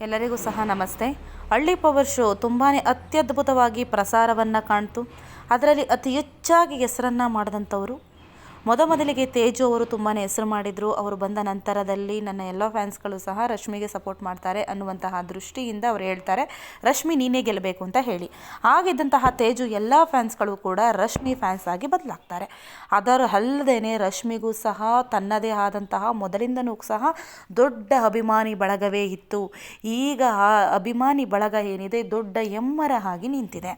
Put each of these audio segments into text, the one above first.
ಎಲ್ಲರಿಗೂ ಸಹ ನಮಸ್ತೆ. ಹಳ್ಳಿ ಪವರ್ ಶೋ ತುಂಬಾ ಅತ್ಯದ್ಭುತವಾಗಿ ಪ್ರಸಾರವನ್ನು ಕಾಣ್ತು. ಅದರಲ್ಲಿ ಅತಿ ಹೆಚ್ಚಾಗಿ ಹೆಸರನ್ನು ಮಾಡಿದಂಥವರು ಮೊದಲಿಗೆ ತೇಜು ಅವರು ತುಂಬಾ ಹೆಸರು ಮಾಡಿದರು. ಅವರು ಬಂದ ನಂತರದಲ್ಲಿ ನನ್ನ ಎಲ್ಲ ಫ್ಯಾನ್ಸ್ಗಳು ಸಹ ರಶ್ಮಿಗೆ ಸಪೋರ್ಟ್ ಮಾಡ್ತಾರೆ ಅನ್ನುವಂತಹ ದೃಷ್ಟಿಯಿಂದ ಅವರು ಹೇಳ್ತಾರೆ ರಶ್ಮಿ ನೀನೇ ಗೆಲ್ಲಬೇಕು ಅಂತ ಹೇಳಿ. ಆಗಿದ್ದಂತಹ ತೇಜು ಎಲ್ಲ ಫ್ಯಾನ್ಸ್ಗಳು ಕೂಡ ರಶ್ಮಿ ಫ್ಯಾನ್ಸ್ ಆಗಿ ಬದಲಾಗ್ತಾರೆ. ಅದರ ಅಲ್ಲದೇ ರಶ್ಮಿಗೂ ಸಹ ತನ್ನದೇ ಆದಂತಹ ಮೊದಲಿಂದನೂ ಸಹ ದೊಡ್ಡ ಅಭಿಮಾನಿ ಬಳಗವೇ ಇತ್ತು. ಈಗ ಆ ಅಭಿಮಾನಿ ಬಳಗ ಏನಿದೆ ದೊಡ್ಡ ಎಮ್ಮರ ಆಗಿ ನಿಂತಿದೆ.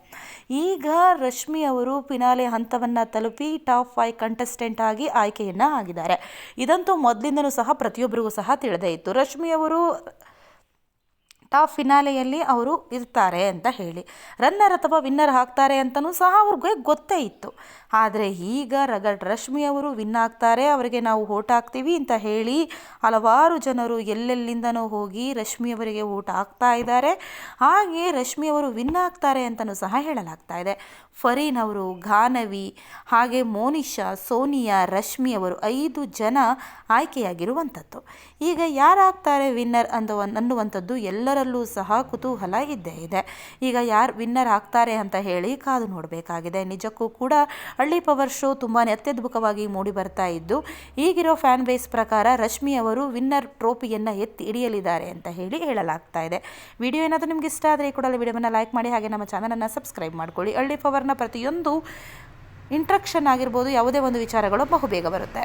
ಈಗ ರಶ್ಮಿ ಅವರು ಫಿನಾಲೆ ಹಂತವನ್ನು ತಲುಪಿ ಟಾಪ್ 5 ಕಂಟೆಸ್ಟೆಂಟ್ ಆಗಿ ಆಯ್ಕೆಯನ್ನು ಆಗಿದ್ದಾರೆ. ಇದಂತೂ ಮೊದಲಿಂದನೂ ಸಹ ಪ್ರತಿಯೊಬ್ಬರಿಗೂ ಸಹ ತಿಳಿದೇ ಇತ್ತು. ರಶ್ಮಿ ಅವರು ಟಾಪ್ ಫಿನಾಲೆಯಲ್ಲಿ ಅವರು ಇರ್ತಾರೆ ಅಂತ ಹೇಳಿ, ರನ್ನರ್ ಅಥವಾ ವಿನ್ನರ್ ಆಗ್ತಾರೆ ಅಂತಲೂ ಸಹ ಅವ್ರಿಗೆ ಗೊತ್ತೇ ಇತ್ತು. ಆದರೆ ಈಗ ರಶ್ಮಿ ಅವರು ವಿನ್ ಆಗ್ತಾರೆ, ಅವರಿಗೆ ನಾವು ಓಟ್ ಹಾಕ್ತೀವಿ ಅಂತ ಹೇಳಿ ಹಲವಾರು ಜನರು ಎಲ್ಲೆಲ್ಲಿಂದನೋ ಹೋಗಿ ರಶ್ಮಿ ಅವರಿಗೆ ಓಟ್ ಹಾಕ್ತಾ ಇದ್ದಾರೆ. ಹಾಗೆ ರಶ್ಮಿ ಅವರು ವಿನ್ ಆಗ್ತಾರೆ ಅಂತಲೂ ಸಹ ಹೇಳಲಾಗ್ತಾ ಇದೆ. ಫರೀನ್ ಅವರು, ಗಾನವಿ, ಹಾಗೆ ಮೋನಿಶಾ, ಸೋನಿಯಾ, ರಶ್ಮಿ ಅವರು 5 ಜನ ಆಯ್ಕೆಯಾಗಿರುವಂಥದ್ದು. ಈಗ ಯಾರಾಗ್ತಾರೆ ವಿನ್ನರ್ ಅನ್ನುವಂಥದ್ದು ಎಲ್ಲರಲ್ಲೂ ಸಹ ಕುತೂಹಲ ಇದ್ದೇ ಇದೆ. ಈಗ ಯಾರು ವಿನ್ನರ್ ಆಗ್ತಾರೆ ಅಂತ ಹೇಳಿ ಕಾದು ನೋಡಬೇಕಾಗಿದೆ. ನಿಜಕ್ಕೂ ಕೂಡ ಹಳ್ಳಿ ಪವರ್ ಶೋ ತುಂಬಾ ಅತ್ಯದ್ಭುತವಾಗಿ ಮೂಡಿ ಬರ್ತಾ ಇದ್ದು, ಈಗಿರೋ ಫ್ಯಾನ್ ಬೇಸ್ ಪ್ರಕಾರ ರಶ್ಮಿ ಅವರು ವಿನ್ನರ್ ಟ್ರೋಫಿಯನ್ನು ಎತ್ತಿ ಹಿಡಿಯಲಿದ್ದಾರೆ ಅಂತ ಹೇಳಿ ಹೇಳಲಾಗ್ತಾ ಇದೆ. ವಿಡಿಯೋ ಏನಾದರೂ ನಿಮ್ಗೆ ಇಷ್ಟ ಆದರೆ ಕೂಡಲೇ ವಿಡಿಯೋವನ್ನು ಲೈಕ್ ಮಾಡಿ, ಹಾಗೆ ನಮ್ಮ ಚಾನಲನ್ನು ಸಬ್ಸ್ಕ್ರೈಬ್ ಮಾಡ್ಕೊಳ್ಳಿ. ಹಳ್ಳಿ ಪವರ್ನ ಪ್ರತಿಯೊಂದು ಇಂಟ್ರಕ್ಷನ್ ಆಗಿರ್ಬೋದು, ಯಾವುದೇ ಒಂದು ವಿಚಾರಗಳು ಬಹುಬೇಗ ಬರುತ್ತೆ.